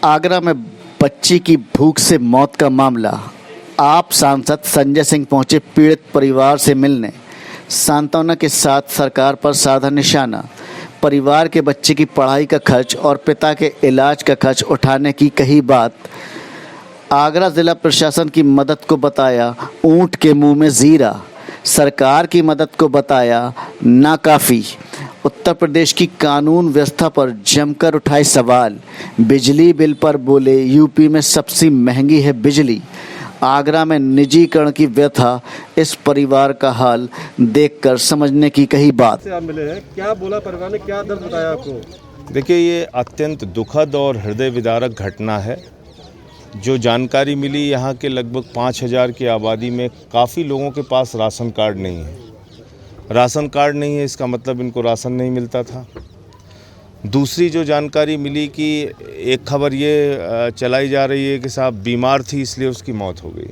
आगरा में बच्ची की भूख से मौत का मामला। आप सांसद संजय सिंह पहुंचे पीड़ित परिवार से मिलने। सांत्वना के साथ सरकार पर साधा निशाना। परिवार के बच्चे की पढ़ाई का खर्च और पिता के इलाज का खर्च उठाने की कही बात। आगरा जिला प्रशासन की मदद को बताया ऊंट के मुंह में जीरा। सरकार की मदद को बताया नाकाफ़ी। उत्तर प्रदेश की कानून व्यवस्था पर जमकर उठाए सवाल। बिजली बिल पर बोले यूपी में सबसे महंगी है बिजली। आगरा में निजीकरण की व्यथा। इस परिवार का हाल देखकर समझने की कही बात। से आप मिले हैं, क्या बोला परिवार ने, क्या दर्द बताया आपको? देखिए, ये अत्यंत दुखद और हृदय विदारक घटना है। जो जानकारी मिली, यहाँ के लगभग 5000 की आबादी में काफ़ी लोगों के पास राशन कार्ड नहीं है। राशन कार्ड नहीं है इसका मतलब इनको राशन नहीं मिलता था। दूसरी जो जानकारी मिली कि एक खबर ये चलाई जा रही है कि साहब बीमार थी इसलिए उसकी मौत हो गई।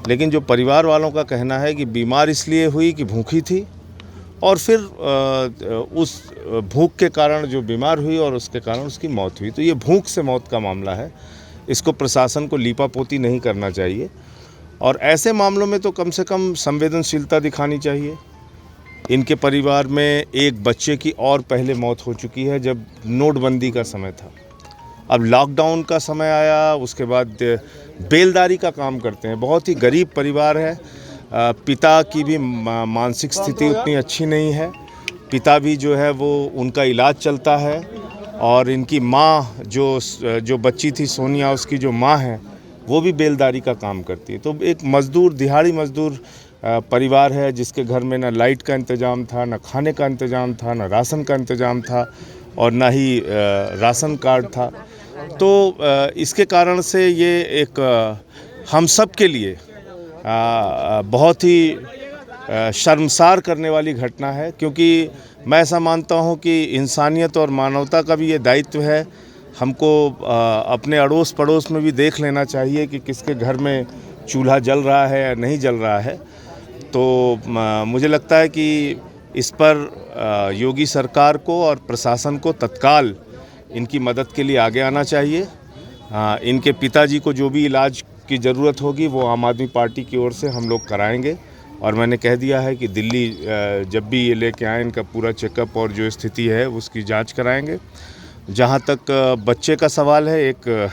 लेकिन जो परिवार वालों का कहना है कि बीमार इसलिए हुई कि भूखी थी और फिर उस भूख के कारण जो बीमार हुई और उसके कारण उसकी मौत हुई। तो ये भूख से मौत का मामला है। इसको प्रशासन को लीपापोती नहीं करना चाहिए और ऐसे मामलों में तो कम से कम संवेदनशीलता दिखानी चाहिए। इनके परिवार में एक बच्चे की और पहले मौत हो चुकी है जब नोटबंदी का समय था। अब लॉकडाउन का समय आया, उसके बाद बेलदारी का काम करते हैं। बहुत ही गरीब परिवार है। पिता की भी मानसिक स्थिति उतनी अच्छी नहीं है। पिता भी जो है वो उनका इलाज चलता है और इनकी माँ जो बच्ची थी सोनिया, उसकी जो माँ है वो भी बेलदारी का काम करती है। तो एक मज़दूर, दिहाड़ी मज़दूर परिवार है जिसके घर में ना लाइट का इंतज़ाम था, ना खाने का इंतज़ाम था, ना राशन का इंतज़ाम था और ना ही राशन कार्ड था। तो इसके कारण से ये एक हम सब के लिए बहुत ही शर्मसार करने वाली घटना है, क्योंकि मैं ऐसा मानता हूँ कि इंसानियत और मानवता का भी ये दायित्व है। हमको अपने अड़ोस पड़ोस में भी देख लेना चाहिए कि किसके घर में चूल्हा जल रहा है या नहीं जल रहा है। तो मुझे लगता है कि इस पर योगी सरकार को और प्रशासन को तत्काल इनकी मदद के लिए आगे आना चाहिए। इनके पिताजी को जो भी इलाज की ज़रूरत होगी वो आम आदमी पार्टी की ओर से हम लोग कराएंगे और मैंने कह दिया है कि दिल्ली जब भी ये लेके आए इनका पूरा चेकअप और जो स्थिति है उसकी जांच कराएंगे। जहां तक बच्चे का सवाल है, एक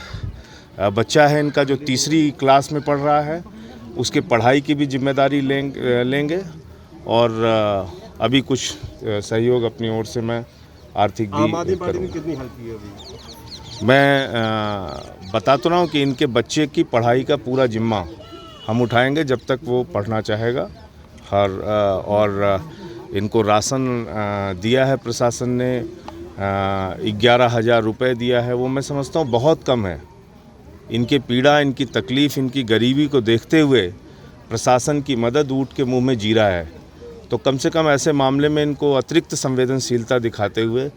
बच्चा है इनका जो तीसरी क्लास में पढ़ रहा है, उसके पढ़ाई की भी जिम्मेदारी लेंगे और अभी कुछ सहयोग अपनी ओर से मैं आर्थिक भी आम आदमी पार्टी ने कितनी हेल्प की है अभी? मैं बता तो रहा हूँ कि इनके बच्चे की पढ़ाई का पूरा जिम्मा हम उठाएंगे जब तक वो पढ़ना चाहेगा। और इनको राशन दिया है प्रशासन ने, 11,000 रुपये दिया है। वो मैं समझता हूँ बहुत कम है। इनके पीड़ा, इनकी तकलीफ़, इनकी गरीबी को देखते हुए प्रशासन की मदद ऊँट के मुंह में जीरा है। तो कम से कम ऐसे मामले में इनको अतिरिक्त संवेदनशीलता दिखाते हुए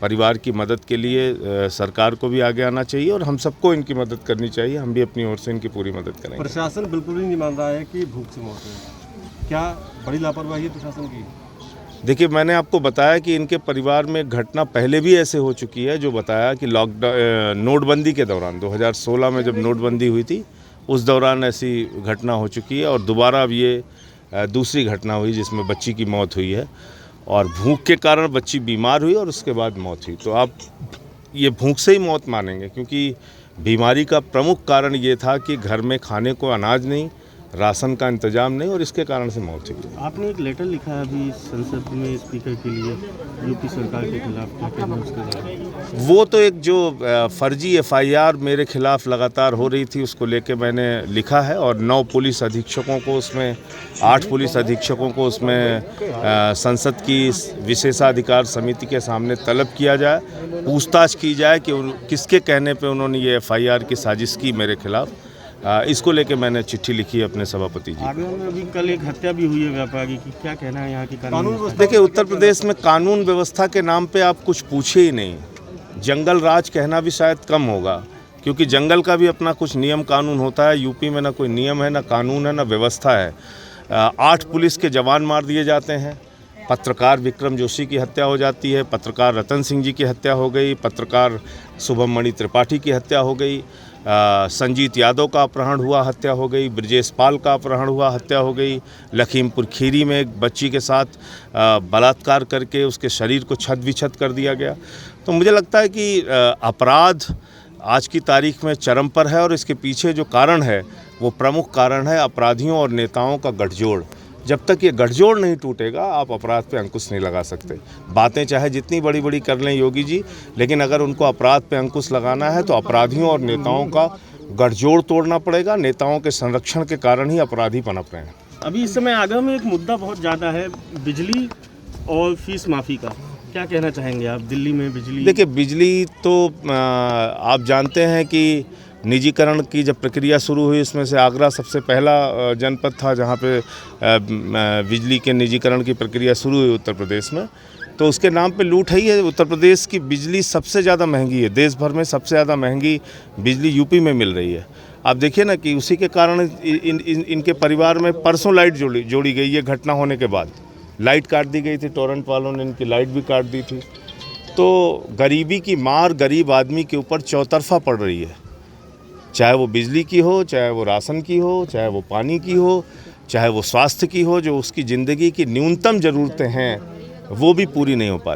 परिवार की मदद के लिए सरकार को भी आगे आना चाहिए और हम सबको इनकी मदद करनी चाहिए। हम भी अपनी ओर से इनकी पूरी मदद करेंगे। प्रशासन बिल्कुल ही नहीं मान रहा है कि भूख से मौत है। क्या बड़ी लापरवाही है प्रशासन की? देखिए, मैंने आपको बताया कि इनके परिवार में घटना पहले भी ऐसे हो चुकी है। जो बताया कि नोटबंदी के दौरान 2016 में जब नोटबंदी हुई थी उस दौरान ऐसी घटना हो चुकी है और दोबारा अब ये दूसरी घटना हुई जिसमें बच्ची की मौत हुई है और भूख के कारण बच्ची बीमार हुई और उसके बाद मौत हुई। तो आप ये भूख से ही मौत मानेंगे, क्योंकि बीमारी का प्रमुख कारण ये था कि घर में खाने को अनाज नहीं, राशन का इंतजाम नहीं और इसके कारण से मौत हुई। आपने एक लेटर लिखा है अभी संसद में स्पीकर के लिए यूपी सरकार के खिलाफ, क्या कहना है उसके बारे में? वो तो एक जो फर्जी FIR मेरे खिलाफ लगातार हो रही थी उसको लेके मैंने लिखा है और 9 पुलिस अधीक्षकों को उसमें 8 पुलिस अधीक्षकों को उसमें संसद की विशेषाधिकार समिति के सामने तलब किया जाए, पूछताछ की जाए कि किसके कहने पे उन्होंने ये FIR की साजिश की मेरे खिलाफ। इसको लेके मैंने चिट्ठी लिखी है अपने सभापति जी। आगरा में अभी कल एक हत्या भी हुई है व्यापारी की, क्या कहना है यहाँ की कानून व्यवस्था? देखिए, उत्तर प्रदेश में कानून व्यवस्था के नाम पे आप कुछ पूछे ही नहीं। जंगल राज कहना भी शायद कम होगा, क्योंकि जंगल का भी अपना कुछ नियम कानून होता है। यूपी में ना कोई नियम है, ना कानून है, ना व्यवस्था है। 8 पुलिस के जवान मार दिए जाते हैं, पत्रकार विक्रम जोशी की हत्या हो जाती है, पत्रकार रतन सिंह जी की हत्या हो गई, पत्रकार शुभम मणि त्रिपाठी की हत्या हो गई, संजीत यादव का अपहरण हुआ, हत्या हो गई, ब्रजेश पाल का अपहरण हुआ, हत्या हो गई, लखीमपुर खीरी में एक बच्ची के साथ बलात्कार करके उसके शरीर को छत विछत कर दिया गया। तो मुझे लगता है कि अपराध आज की तारीख में चरम पर है और इसके पीछे जो कारण है वो प्रमुख कारण है अपराधियों और नेताओं का गठजोड़। जब तक ये गठजोड़ नहीं टूटेगा आप अपराध पे अंकुश नहीं लगा सकते। बातें चाहे जितनी बड़ी बड़ी कर लें योगी जी, लेकिन अगर उनको अपराध पे अंकुश लगाना है तो अपराधियों और नेताओं का गठजोड़ तोड़ना पड़ेगा। नेताओं के संरक्षण के कारण ही अपराधी पनप रहे हैं। अभी इस समय आगरा में एक मुद्दा बहुत ज़्यादा है, बिजली और फीस माफ़ी का। क्या कहना चाहेंगे आप? दिल्ली में बिजली, देखिए बिजली तो आप जानते हैं कि निजीकरण की जब प्रक्रिया शुरू हुई उसमें से आगरा सबसे पहला जनपद था जहाँ पे बिजली के निजीकरण की प्रक्रिया शुरू हुई उत्तर प्रदेश में। तो उसके नाम पे लूट है ही है। उत्तर प्रदेश की बिजली सबसे ज़्यादा महंगी है, देश भर में सबसे ज़्यादा महंगी बिजली यूपी में मिल रही है। आप देखिए ना कि उसी के कारण इनके परिवार में परसों लाइट जोड़ी गई है। घटना होने के बाद लाइट काट दी गई थी, टोरेंट वालों ने इनकी लाइट भी काट दी थी। तो गरीबी की मार गरीब आदमी के ऊपर चौतरफा पड़ रही है, चाहे वो बिजली की हो, चाहे वो राशन की हो, चाहे वो पानी की हो, चाहे वो स्वास्थ्य की हो। जो उसकी ज़िंदगी की न्यूनतम ज़रूरतें हैं वो भी पूरी नहीं हो पा रही।